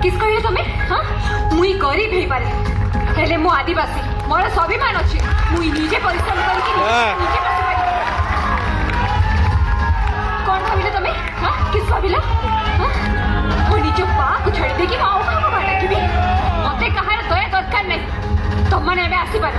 किस कहले तमे हां मुई गरीब हे पारे हेले मु आदिवासी मोर स्वाभिमान अछि मुई निजे परिश्रम करके निजे बसी पारी कौन भाबिले तमे हां किस भाबिला हां मो निजे पा को छाड़ी दे कि माओ का बाटा की मते कहार दया दरकार नै तुम माने एबे आसी पार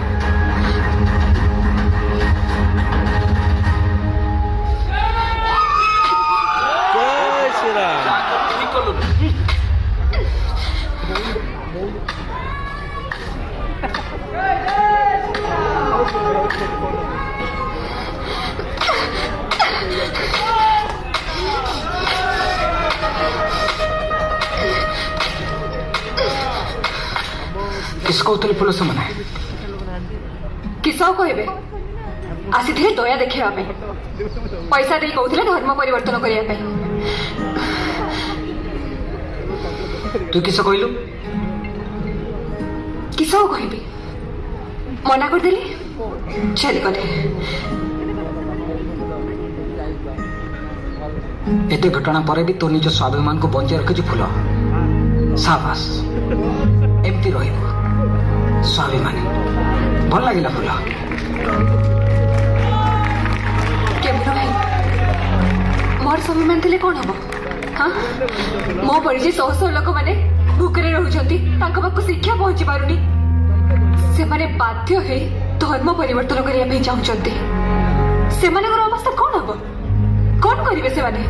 किसको उतले पुलिस मना किसो कहबे आसी थे दया देखिया पे पैसा दे कहउथिले धर्म परिवर्तन करिया पे तू किस कहलु किसो कहबे मना कर देली चल गले एते घटना पर भी तो निज स्वाभिमान को बंचे रखिछु फुल साबास एमती रहिबो स्वाभिमानी भल लागिला फुल केमन भाई मोर स्वाभिमान थिले कोन हबो हां मो परिजे सौ सौ लोक माने भूकरे रहउछंती तांका बाकु शिक्षा पहुंची पारुनी से माने बाध्य हे धर्म परिवर्तन करिया पे चाहुचंती से माने अवस्था कोन हबो कोन करिवे से माने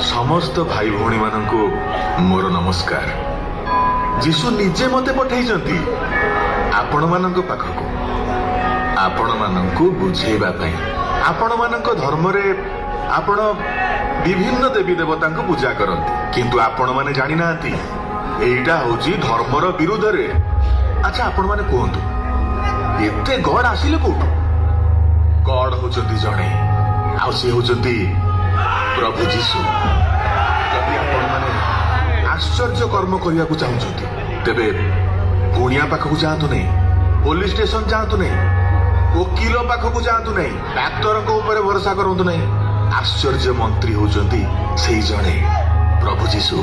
समस्त भाई भौणी मानंकु मोर नमस्कार जीशु निजे मते पठाइछंती आपण मानंक पाखकु आपण मानंकु बुझेबा पई आपण मानंक धर्म रे आपण विभिन्न देवी देवता को पूजा करंती किंतु आपण माने जानि नांती एइटा होची धर्मर विरुद्ध रे अच्छा आपण माने कोहंतु एते गॉड आसिले को गॉड होचंती जणे आ से होचंती प्रभु जीशु जदि आपण माने आश्चर्य कर्म करिया को चाहुचंती तेबे गुणिया पाखकु जातु नै पुलिस स्टेशन जातु नै वकील पाखकु जातु नै डाक्टर को ऊपर भरोसा करंतु नै आश्चर्य मंत्री होचंती सेही जणे प्रभु जीशु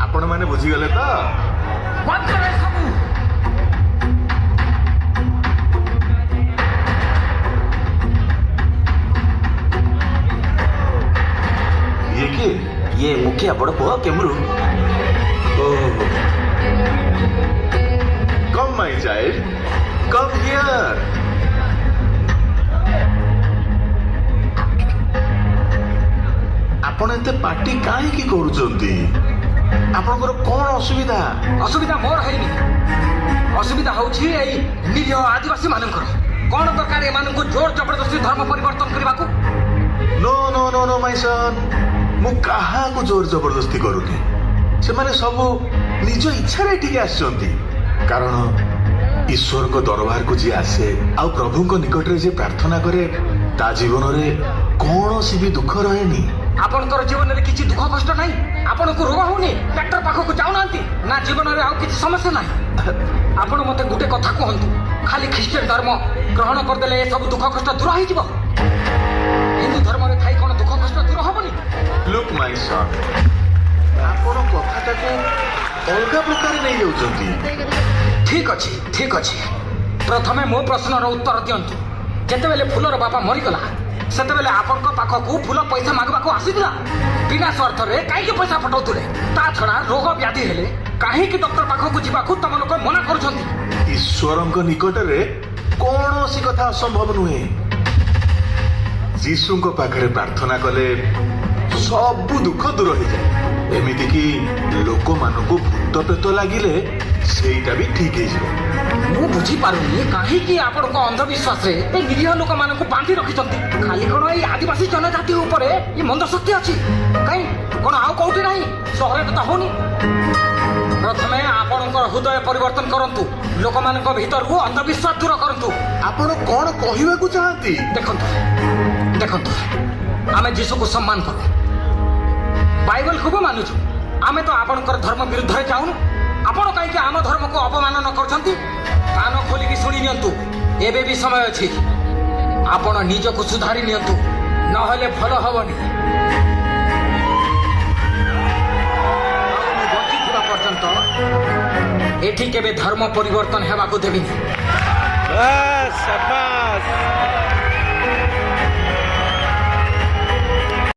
आपण माने बुझी गले त ये मुखिया बड़ पुआ केमरू come my child come here आपण एते पार्टी काहे की करूचंती आपनकर कोन असुविधा असुविधा मोर हैनी असुविधा होछि एई निरीह आदिवासी मानकर कोन दरकार ए माननको जोर जबरदस्ती धर्म परिवर्तन करबाकू no no no no my son मु कहा को जोर जबरदस्ती करूनी से माने सब निज इच्छा रे ठीक आछंती कारण ईश्वर को दरबार को जी आसे आ प्रभु को निकट रे जे प्रार्थना करे ता जीवन रे कोनोसी भी दुख रहेनी आपनकर जीवन रे किछि दुख कष्ट नै आपन को रोग होनी डॉक्टर पाखो को जाउ नांती ना जीवन रे आ किछि समस्या नै आपन मते गुटे कथा कहंतु खाली ख्रिस्टियन धर्म ग्रहण कर देले सब दुख कष्ट दूर होई जिवो हिंदू धर्म रे थाई कोन दुख कष्ट दूर होबनी लुक माय सन आपण कथाटा को अलगा प्रकार नै जाउचंती ठीक अछि प्रथमे मो प्रश्नर उत्तर दियंतु जेते बेले फुलर बापा मरि गला सेते बेले आपनक पाखकु फुल पैसा मागबाकू आसीदिला बिना शर्त रे काहे के पैसा पठाउतुले ता छडा रोग व्याधि हेले काहे कि डॉक्टर पाखकु जिबाकू तम लोक मना करूछंती ईश्वरक निकट रे कोनोसी कथा असंभव नुहे जीशुଙ୍କ पाखरे प्रार्थना कले सब दुख दूर हो जाए एमिति कि लोक मानकु भूत प्रेत लागिले सेटा भी ठीक है मु बुझी पारुनी काहे कि आपण को अंधविश्वास रे ए निरीह लोक मानकु बांधी रखिचंती खाली कोन ए आदिवासी जनजाति ऊपर ए मंद शक्ति अछि काई कोन आउ कोउठी नाही शहर त होनी ପ୍ରଥମେ ଆପଣଙ୍କର ହୃଦୟ ପରିବର୍ତ୍ତନ କରନ୍ତୁ, ଲୋକମାନଙ୍କ ଭିତରକୁ ଅନ୍ଧବିଶ୍ୱାସ ଦୂର କରନ୍ତୁ। ଆପଣ କଣ କହିବାକୁ ଚାହାନ୍ତି? ଦେଖନ୍ତୁ ଦେଖନ୍ତୁ, ଆମେ ଯୀଶୁକୁ ସମ୍ମାନ କରୁ, ବାଇବଲକୁ ବି ମାନୁଛୁ। ଆମେ ତ ଆପଣଙ୍କର ଧର୍ମ ବିରୁଦ୍ଧରେ ଯାଉନୁ। ଆପଣ କାହିଁକି ଆମ ଧର୍ମକୁ ଅପମାନ କରୁଛନ୍ତି? କାନ ଖୋଲିକି ଶୁଣି ନିଅନ୍ତୁ, ଏବେ ବି ସମୟ ଅଛି। ଆପଣ ନିଜକୁ ସୁଧାରି ନିଅନ୍ତୁ, ନହେଲେ ଭଲ ହବନି। ଆଉ ମୁଁ ବଞ୍ଚିଥିବା ପର୍ଯ୍ୟନ୍ତ ଏଠି କେବେ ଧର୍ମ ପରିବର୍ତ୍ତନ ହେବାକୁ ଦେବିନି। शाबाश।